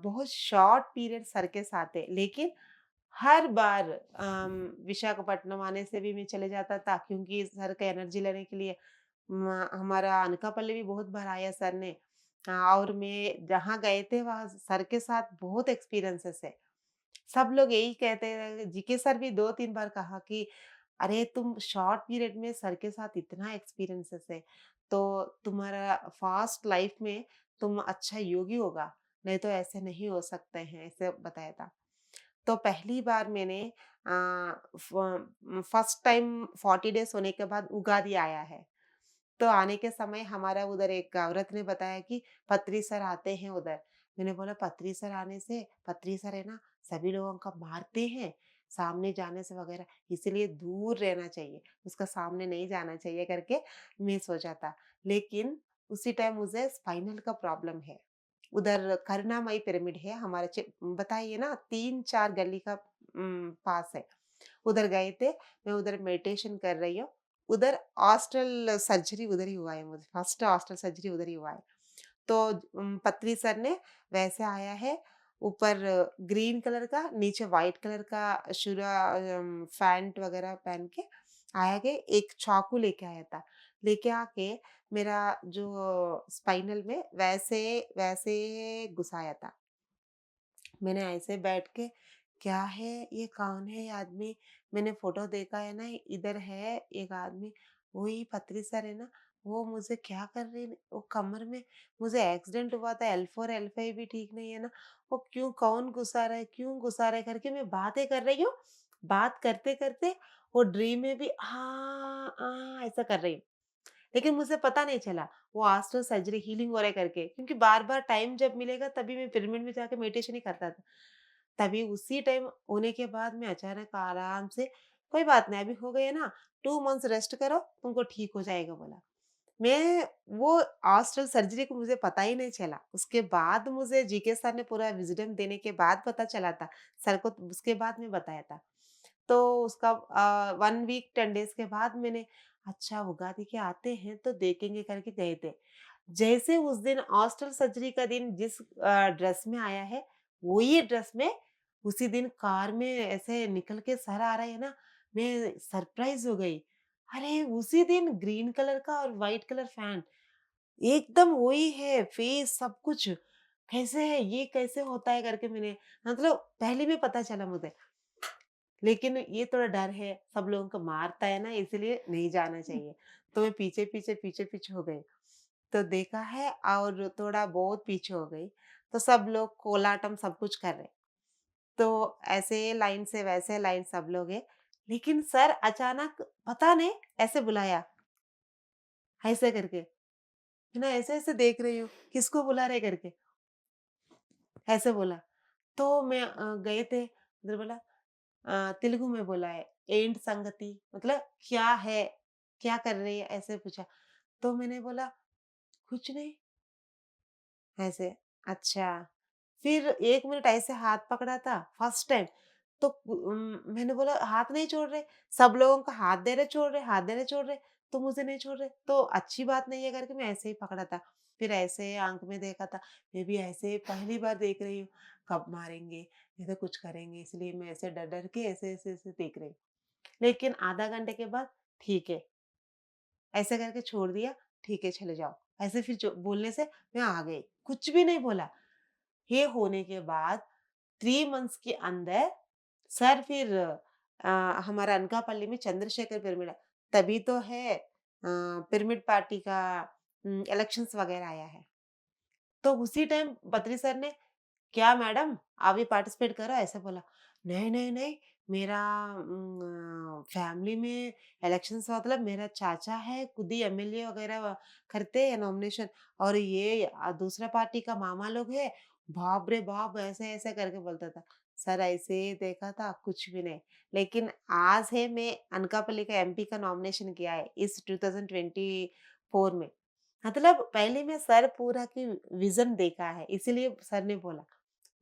बहुत short period sir के साथ है, लेकिन हर बार विशाखापट्टनम आने से भी मैं चले जाता था क्योंकि सर का एनर्जी लेने के लिए हमारा अनकापल्ली भी बहुत बार आया सर ने। और मैं जहाँ गए थे वहाँ सर के साथ बहुत एक्सपीरियंसेस है। सब लोग यही कहते हैं, जीके सर भी 2-3 बार कहा कि अरे तुम शॉर्ट पीरियड में सर के साथ इतना एक्सपीरियंसेस है, तो तुम्हारा फास्ट लाइफ में तुम अच्छा योगी होगा, नहीं तो ऐसे नहीं हो सकते हैं, ऐसे बताया था। तो पहली बार मैंने फर्स्ट टाइम 40 डेज़ होने के बाद उगादी आया है। तो आने के समय हमारा उधर एक औरत ने बताया कि पत्री सर आते हैं उधर। मैंने बोला पत्री सर आने से, पत्री सर है ना सभी लोगों को मारते हैं, सामने जाने से वगैरह, इसीलिए दूर रहना चाहिए, उसका सामने नहीं जाना चाहिए करके मैं सोचा था। लेकिन उसी टाइम मुझे स्पाइनल का प्रॉब्लम है। उधर करुणामयी पिरामिड है हमारे बताइए ना 3-4 गली का पास है। उधर गए थे, मैं उधर मेडिटेशन कर रही हूँ। उधर ऑस्टल सर्जरी उधर ही हुआ है मुझे, फर्स्ट ऑस्टल सर्जरी उधर ही हुआ है। तो पत्री सर ने वैसे आया है, ऊपर ग्रीन कलर का, नीचे व्हाइट कलर का पैंट वगैरह पहन के आया के एक चाकू लेके आया था। लेके आके मेरा जो स्पाइनल में वैसे वैसे घुसाया था। मैंने ऐसे बैठ के क्या है ये कौन है ये आदमी? मैंने फ़ोटो देखा है ना इधर है एक आदमी, वही पत्री सर है ना, वो मुझे क्या कर रहे हैं वो कमर में, मुझे एक्सीडेंट हुआ था L4 L5 भी ठीक नहीं है ना, वो क्यों कौन घुसा रहा है, क्यों घुसा रहा है करके मैं बातें कर रही हूँ। बात करते-करते वो ड्रीम में भी ऐसा कर रही हूँ। लेकिन मुझे पता नहीं चला वो आस्ट्रल सर्जरी हीलिंग हो रहा है करके, क्योंकि बार-बार टाइम जब मिलेगा तभी मैं पिरामिड में जाके मेडिटेशन ही करता था। तभी उसी टाइम होने के बाद मैं अचानक आराम से कोई बात नहीं अभी हो गई है ना 2 मंथ्स रेस्ट करो तुमको ठीक हो जाएगा बोला। मैं वो आस्ट्रल सर्जरी को मुझे पता ही नहीं चला। उसके बाद मुझे जीके सर ने पूरा विज़डम देने के बाद पता चला था। सर को उसके बाद में बताया था। तो उसका 1 वीक 10 डेज़ के बाद मैंने अच्छा उगादी के आते हैं तो देखेंगे करके गए थे। जैसे उस दिन हॉस्टल सर्जरी का दिन जिस ड्रेस में आया है, वही ड्रेस में उसी दिन कार में ऐसे निकल के सर आ रहे हैं ना, मैं सरप्राइज़ हो गई। अरे! उसी दिन ग्रीन कलर का और व्हाइट कलर पैंट, एकदम वही है, फेस सब कुछ। कैसे है, ये कैसे होता है करके मैंने मतलब पहले भी पता चला मुझे। लेकिन ये थोड़ा डर है, सब लोगों को मारता है ना इसीलिए नहीं जाना चाहिए। तो मैं पीछे-पीछे हो गई। तो देखा है और थोड़ा बहुत पीछे हो गई, तो सब लोग कोलाटम सब कुछ कर रहे। तो ऐसे लाइन से वैसे लाइन सब लोग हैं, लेकिन सर अचानक पता नहीं ऐसे बुलाया, ऐसे करके। मैं ना ऐसे-ऐसे देख रही हूँ, किसको बुला रहे करके, ऐसे बोला। तो मैं गए थे, उधर बोला तेलुगु में बोला है, "एंट संगति" मतलब क्या है? क्या कर रही है? ऐसे पूछा। तो मैंने बोला, "कुछ नहीं।" ऐसे, अच्छा। फिर 1 मिनट ऐसे हाथ पकड़ा था फर्स्ट टाइम, तो मैंने बोला हाथ नहीं छोड़ रहे, सब लोगों को हाथ दे रहे छोड़ रहे, हाथ दे रहे छोड़ रहे, तो मुझे नहीं छोड़ रहे, तो अच्छी बात नहीं है करके मैं ऐसे ही पकड़ा था। फिर ऐसे आँख में देखा था, मैं भी ऐसे पहली बार देख रही हूँ, कब मारेंगे, नहीं तो कुछ करेंगे इसलिए मैं ऐसे डर-डर के ऐसे-ऐसे देख रही हूँ। लेकिन आधा घंटे के बाद ठीक है, ऐसे करके छोड़ दिया, ठीक है चले जाओ। ऐसे फिर जो बोलने से मैं आ गई, कुछ भी नहीं बोला। ये होने के बाद 3 मंथ्स के अंदर सर फिर हमारा अनकापल्ली में चंद्रशेखर पिरामिड है, तभी तो है पिरामिड पार्टी का इलेक्शंस वगैरह आया है। तो उसी टाइम बद्री सर ने क्या मैडम आप भी पार्टिसिपेट करो ऐसे बोला। नहीं, नहीं, नहीं मेरा फैमिली में इलेक्शंस मतलब मेरा चाचा है खुद ही एमएलए वगैरह करते हैं नॉमिनेशन और ये दूसरा पार्टी का मामा लोग है, बाप रे बाप! ऐसे-ऐसे करके बोलता था। सर ऐसे ही देखा था कुछ भी नहीं। लेकिन आज है मैं अनकापल्ली का एमपी का नॉमिनेशन किया है इस 2024 में। मतलब पहले मैं सर पूरा की विज़न देखा है इसीलिए सर ने बोला।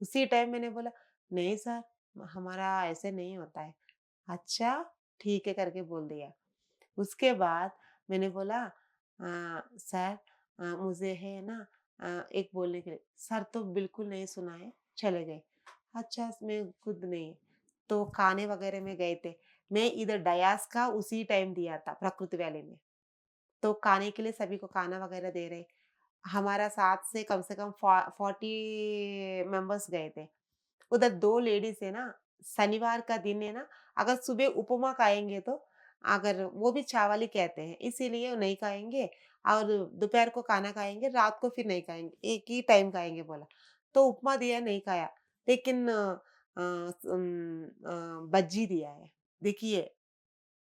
उसी टाइम मैंने बोला, "नहीं सर, हमारा ऐसे नहीं होता है।" "अच्छा, ठीक है" करके बोल दिया। उसके बाद मैंने बोला सर मुझे है ना एक बोलने के लिए" सर तो बिल्कुल नहीं सुना है। चले गए। अच्छा मैं खुद नहीं, तो खाने वगैरह में गए थे। मैं इधर डयास का उसी टाइम दिया था प्रकृति वैली में। तो खाने के लिए सभी को खाना वगैरह दे रहे। हमारा साथ से कम 40 मेंबर्स गए थे। उधर 2 लेडीज़ है ना, शनिवार का दिन है ना, अगर सुबह उपमा खाएँगे तो अगर वो भी चावल ही कहते हैं, इसीलिए वो नहीं खाएँगे और दोपहर को खाना खाएँगे, रात को फिर नहीं खाएँगे, एक ही टाइम खाएँगे बोला। तो उपमा दिया, नहीं खाया, लेकिन बज्जी दिया है। देखिए,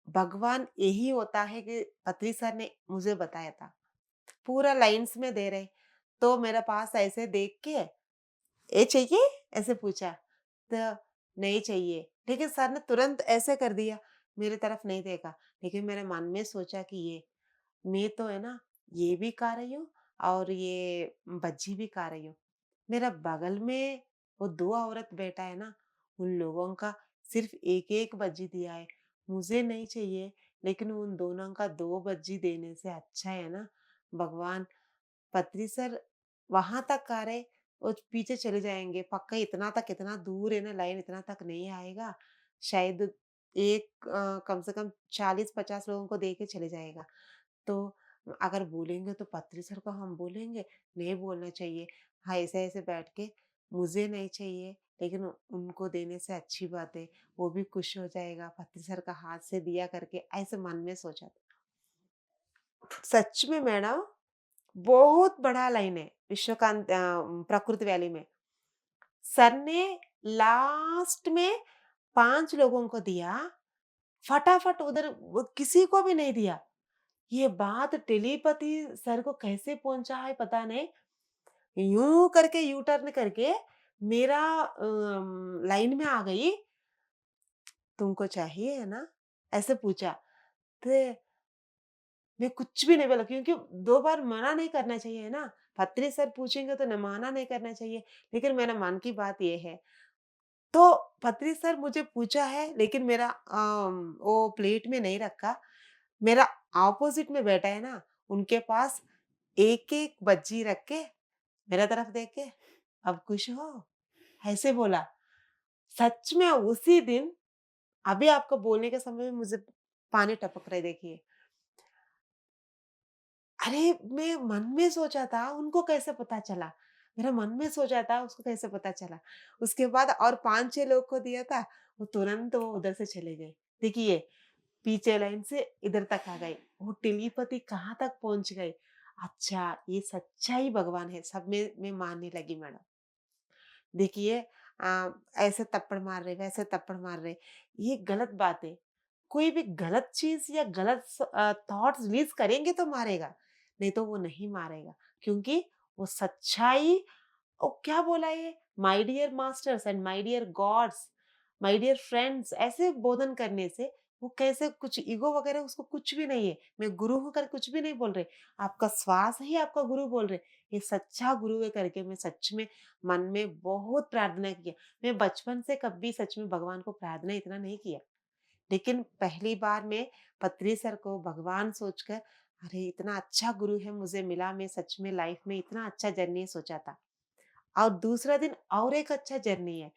भगवान यही होता है कि पत्री सर ने मुझे बताया था, पूरा लाइन्स में दे रहे, तो मेरे पास ऐसे देख के ये चाहिए? ऐसे पूछा, तो नहीं चाहिए। लेकिन सर ने तुरंत ऐसे कर दिया, मेरी तरफ नहीं देखा। लेकिन मेरे मन में सोचा कि ये मैं तो है ना, ये भी खा रही हूँ और ये बज्जी भी खा रही हूँ। मेरा बगल में वो 2 औरत बैठा है ना, उन लोगों का सिर्फ़ 1-1 बज्जी दिया है। मुझे नहीं चाहिए, लेकिन उन दोनों का 2 बज्जी देने से अच्छा है ना, भगवान पत्री सर वहाँ तक आ रहे और पीछे चले जाएँगे, पक्का इतना दूर है ना लाइन, इतना तक नहीं आएगा। शायद कम से कम 40-50 लोगों को दे के चले जाएगा। तो अगर बोलेंगे तो पत्री सर को हम बोलेंगे, नहीं बोलना चाहिए। हाँ, ऐसे-ऐसे बैठ के मुझे नहीं चाहिए, लेकिन उनको देने से अच्छी बात है, वो भी खुश हो जाएगा, पत्री सर का हाथ से दिया करके, ऐसे मन में सोचा था। सच में मैडम बहुत बड़ा लाइन है प्रकृति वैली में। सर ने लास्ट में 5 लोगों को दिया, फटाफट उधर वो किसी को भी नहीं दिया। ये बात टेलीपैथी सर को कैसे पहुँचा है पता नहीं। यूँ करके यू टर्न करके मेरा लाइन में आ गई, "तुमको चाहिए है ना?" ऐसे पूछा। तो मैं कुछ भी नहीं बोला क्योंकि 2 बार मना नहीं करना चाहिए ना। पत्री सर पूछेंगे तो न मना नहीं करना चाहिए। लेकिन मेरा मन की बात ये है, तो पत्री सर मुझे पूछा है लेकिन मेरा वो प्लेट में नहीं रखा। मेरा अपोज़िट में बैठा है ना, उनके पास एक-एक बज्जी रख के मेरा तरफ देख के, "अब खुश हो?" ऐसे बोला। सच में उसी दिन अभी आपको बोलने के समय में मुझे पानी टपक रहा है देखिए। अरे! मैं मन में सोचा था, उनको कैसे पता चला? मेरा मन में सोचा था, उसको कैसे पता चला? उसके बाद और 5-6 लोग को दिया था, वो तुरंत वो उधर से चले गए। देखिए, पीछे लाइन से इधर तक आ गए। वो टेलीपैथी कहाँ तक पहुँच गए। अच्छा, ये सच्चाई भगवान है, सब में मैं मानने लगी मैडम। देखिए ऐसे थप्पड़ मार रहे, वैसे थप्पड़ मार रहे, ये गलत बात है। कोई भी गलत चीज़ या थॉट्स रिलीज़ करेंगे तो मारेगा, नहीं तो वो नहीं मारेगा। क्योंकि वो सच्चाई क्या बोला ये? My dear masters and my dear gods, my dear friends ऐसे बोधन करने से वो कैसे कुछ ईगो वगैरह उसको कुछ भी नहीं है। मैं गुरु होकर कुछ भी नहीं बोल रही। आपका श्वास ही आपका गुरु बोल रहे। ये सच्चा गुरु है करके मैं सच में मन में बहुत प्रार्थना किया। मैं बचपन से कभी सच में भगवान को प्रार्थना इतना नहीं किया। लेकिन पहली बार मैं पत्री सर को भगवान सोचकर अरे! इतना अच्छा गुरु है मुझे मिला, मैं सच में लाइफ में इतना अच्छा जर्नी सोचा था। और दूसरा दिन और एक अच्छा जर्नी है।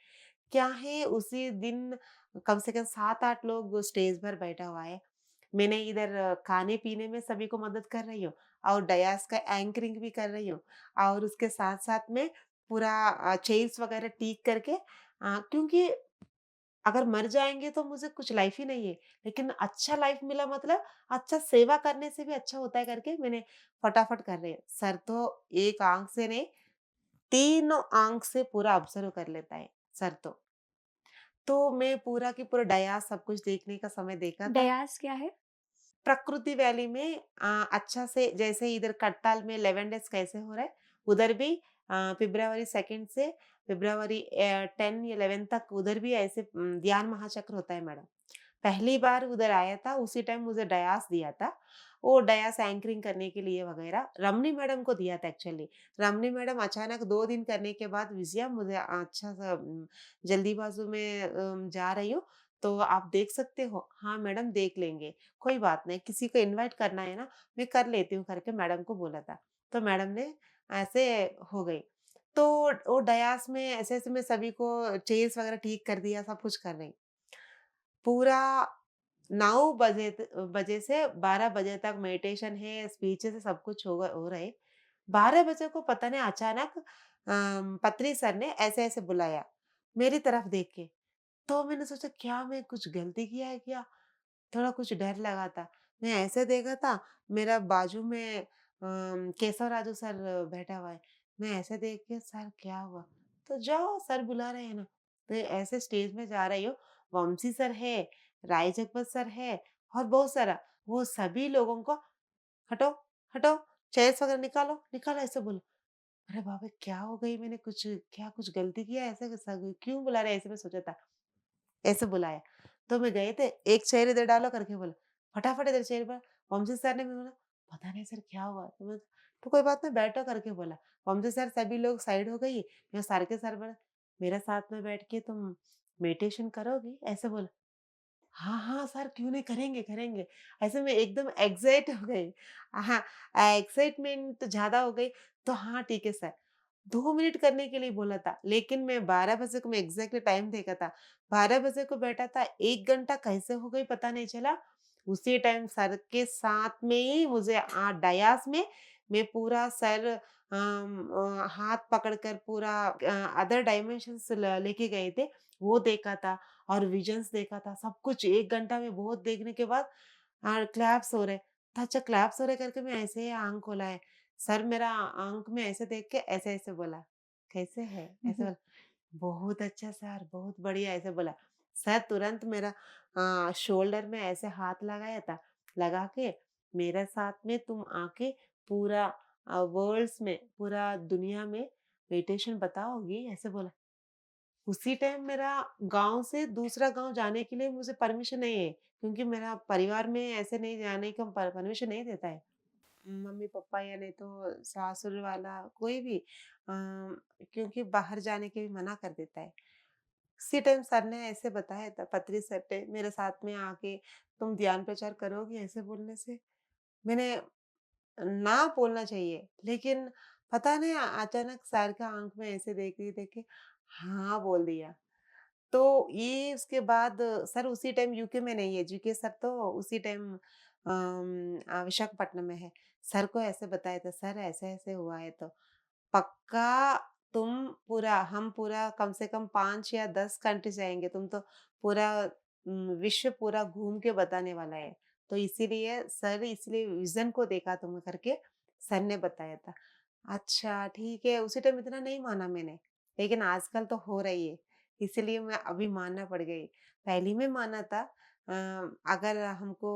क्या है उसी दिन कम से कम 7-8 लोग स्टेज पर बैठा हुआ है। मैंने इधर खाने-पीने में सभी को मदद कर रही हूँ और डयास का एंकरिंग भी कर रही हूँ और उसके साथ-साथ में पूरा चेयर्स वगैरह ठीक करके क्योंकि अगर मर जाएँगे तो मुझे कुछ लाइफ ही नहीं है। लेकिन अच्छा लाइफ मिला मतलब अच्छा सेवा करने से भी अच्छा होता है करके मैंने फटाफट कर रही हूँ। सर तो एक आँख से नहीं तीनों आँख से पूरा ऑब्ज़र्व कर लेता है सर तो। तो मैं पूरा की पूरा डायास सब कुछ देखने का समय देखा था। डयास क्या है? प्रकृति वैली में अच्छा से जैसे इधर करताल में 11 डेज़ कैसे हो रहा है, उधर भी फ़रवरी 2 से फ़रवरी 10 या 11 तक उधर भी ऐसे ध्यान महाचक्र होता है मैडम। पहली बार उधर आया था, उसी टाइम मुझे डयास दिया था। वो डयास एंकरिंग करने के लिए वगैरह रमनी मैडम को दिया था एक्चुअली। रमनी मैडम अचानक 2 दिन करने के बाद विजया मुझे अच्छा-सा जल्दीबाज़ी में जा रही हूँ, तो आप देख सकते हो? हाँ, मैडम देख लेंगे, कोई बात नहीं, किसी को इनवाइट करना है ना, मैं कर लेती हूँ करके मैडम को बोला था। तो मैडम ने ऐसे हो गई। तो वो डयास में ऐसे-ऐसे मैं सभी को चेयर्स वगैरह ठीक कर दिया, सब कुछ कर रही। पूरा 9 बजे से 12 बजे तक मेडिटेशन है, स्पीचेज़ है, सब कुछ हो रहे। 12 बजे को पता नहीं अचानक पत्री सर ने ऐसे-ऐसे बुलाया, मेरी तरफ देख के। तो मैंने सोचा क्या मैं कुछ गलती किया है क्या? थोड़ा कुछ डर लगा था। मैं ऐसे देखा था, मेरा बाजू में केशव राजू सर बैठा हुआ है। मैं ऐसे देख के सर क्या हुआ? तो जाओ सर बुला रहे हैं ना। तो ऐसे स्टेज में जा रही हूँ, वंशी सर है, राय जगपत सर है और बहुत सारा, वो सभी लोगों को हटो, हटो, चेयर्स वगैरह निकालो, निकालो ऐसे बोलो। अरे बाबा! क्या हो गई? मैंने कुछ गलती किया है? ऐसे क्यों बुला रहे हैं? ऐसे मैं सोचा था। ऐसे बुलाया। तो मैं गए थे, "एक चेयर इधर डालो" करके बोला। फटाफट इधर चेयर पर वमशी सर ने भी बोला, "पता नहीं सर क्या हुआ?" तो कोई बात नहीं बैठो करके बोला। वमशी सर सभी लोग साइड हो गई, मैं सर के सर बोला, "मेरे साथ में बैठ के तुम मेडिटेशन करोगी?" ऐसे बोला। हाँ, हाँ सर क्यों नहीं करेंगे, करेंगे। ऐसे में एकदम एक्साइट हो गई। हाँ, एक्साइटमेंट ज़्यादा हो गई तो हाँ, ठीक है सर। 2 मिनट करने के लिए बोला था, लेकिन मैं 12 बजे को मैं एग्ज़ैक्टली टाइम देखा था। 12 बजे को बैठा था, 1 घंटा कैसे हो गई पता नहीं चला। उसी टाइम सर के साथ में ही मुझे डयास में मैं पूरा सर हाथ पकड़कर पूरा अदर डायमेंशंस लेके गए थे, वो देखा था और विज़न्स देखा था। सब कुछ 1 घंटा में बहुत देखने के बाद क्लैप्स हो रहे। तो अच्छा क्लैप्स हो रहे करके मैं ऐसे ही आँख खोला है। सर मेरा आँख में ऐसे देख के ऐसे-ऐसे बोला, "कैसे है?" ऐसे बोला, "बहुत अच्छा सर, बहुत बढ़िया" ऐसे बोला। सर तुरंत मेरा शोल्डर में ऐसे हाथ लगाया था, लगा के मेरे साथ में तुम आके पूरा वर्ल्ड्स में, पूरा दुनिया में मेडिटेशन बताओगी? ऐसे बोला। उसी टाइम मेरा गाँव से दूसरा गाँव जाने के लिए मुझे परमिशन नहीं है, क्योंकि मेरा परिवार में ऐसे नहीं जाने का परमिशन नहीं देता है। मम्मी-पापा या नहीं तो सासुर वाला कोई भी क्योंकि बाहर जाने के भी मना कर देता है। उसी टाइम सर ने ऐसे बताया था, पत्री सर ने मेरे साथ में आके तुम ध्यान प्रचार करोगी ऐसे बोलने से मैंने ना बोलना चाहिए, लेकिन पता नहीं अचानक सर का आँख में ऐसे देख के हाँ बोल दिया। तो ये उसके बाद सर उसी टाइम यूके में नहीं है, जीके सर तो उसी टाइम विशाखापट्टनम में है। सर को ऐसे बताया था, "सर ऐसे-ऐसे हुआ है तो पक्का तुम पूरा हम पूरा कम से कम 5 या 10 कंट्री जाएँगे, तुम तो पूरा विश्व पूरा घूम के बताने वाला है। तो इसीलिए सर इसलिए विज़न को देखा तुम" करके सर ने बताया था। अच्छा, ठीक है, उसी टाइम इतना नहीं माना मैंने, लेकिन आजकल तो हो रही है, इसीलिए मैं अभी मानना पड़ गई। पहले में माना था अ, अगर हमको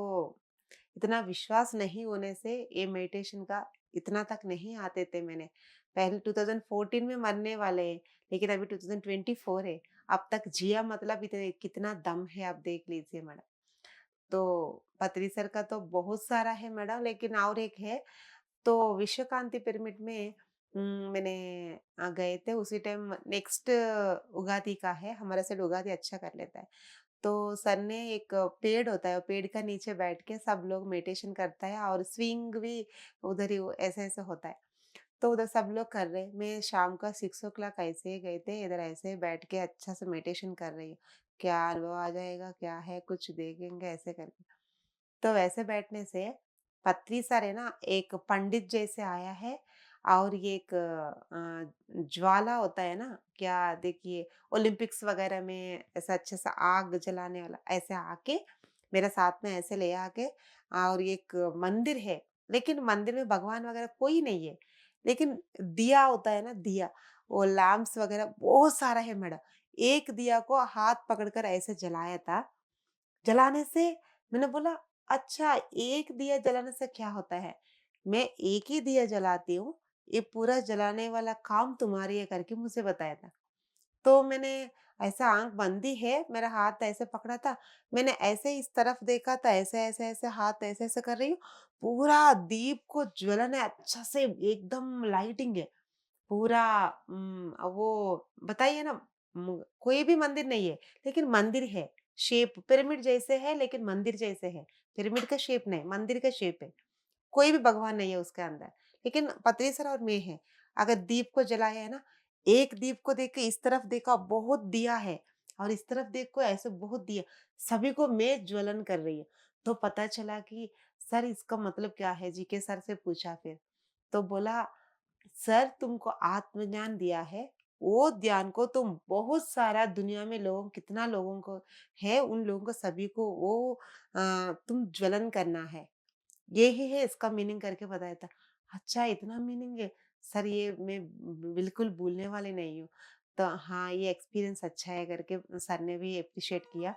इतना विश्वास नहीं होने से ये मेडिटेशन का इतना तक नहीं आते थे मैंने। पहले 2014 में मरने वाले हैं, लेकिन अभी 2024 है। अब तक जिया मतलब इतने कितना दम है आप देख लीजिए मैडम। तो पत्री सर का तो बहुत सारा है मैडम, लेकिन और एक है तो विश्वकांति पिरामिड में मैंने गए थे उसी टाइम नेक्स्ट उगादी का है, हमारा साइड उगादी अच्छा कर लेता है। तो सर ने एक पेड़ होता है, पेड़ का नीचे बैठ के सब लोग मेडिटेशन करता है और स्विंग भी उधर ही ऐसे-ऐसे होता है। तो उधर सब लोग कर रहे हैं। मैं शाम का 6 ओ क्लॉक ऐसे ही गए थे, इधर ऐसे ही बैठ के अच्छा से मेडिटेशन कर रही हूँ। क्या अनुभव आ जाएगा, क्या है, कुछ देखेंगे ऐसे करके। तो वैसे बैठने से पत्री सर है ना, एक पंडित जैसे आया है और ये एक ज्वाला होता है ना, क्या देखिए ओलंपिक्स वगैरह में ऐसा अच्छे से आग जलाने वाला, ऐसे आके मेरे साथ में ऐसे ले आके और एक मंदिर है, लेकिन मंदिर में भगवान वगैरह कोई नहीं है, लेकिन दिया होता है ना दिया, वो लैंप्स वगैरह बहुत सारा है मैडम। एक दिया को हाथ पकड़कर ऐसे जलाया था। जलाने से मैंने बोला अच्छा एक दिया जलाने से क्या होता है? मैं एक ही दिया जलाती हूँ, ये पूरा जलाने वाला काम तुम्हारी है करके मुझे बताया था। तो मैंने ऐसा आँख बंदी है, मेरा हाथ ऐसे पकड़ा था, मैंने ऐसे इस तरफ देखा था, ऐसे-ऐसे हाथ ऐसे-ऐसे कर रही हूँ, पूरा दीप को ज्वलन है अच्छा से एकदम लाइटिंग है। पूरा वो बताइए ना कोई भी मंदिर नहीं है, लेकिन मंदिर है। शेप पिरामिड जैसे है लेकिन मंदिर जैसे है। पिरामिड का शेप नहीं, मंदिर का शेप है। कोई भी भगवान नहीं है उसके अंदर, लेकिन पतरेसर और मैं हैं। अगर दीप को जलाया है ना, एक दीप को देख के इस तरफ देखा बहुत दिया है और इस तरफ देखो ऐसे बहुत दिया, सभी को मैं ज्वलन कर रही है। तो पता चला कि सर इसका मतलब क्या है? जीके सर से पूछा फिर। तो बोला सर तुमको आत्मज्ञान दिया है, वो ज्ञान को तुम बहुत सारा दुनिया में लोगों कितना लोगों को है, उन लोगों को सभी को वो तुम ज्वलन करना है। ये ही है इसका मीनिंग करके बताया था। अच्छा इतना मीनिंग है? सर ये मैं बिल्कुल भूलने वाली नहीं हूँ। तो हाँ, ये एक्सपीरियंस अच्छा है करके सर ने भी एप्रिशिएट किया।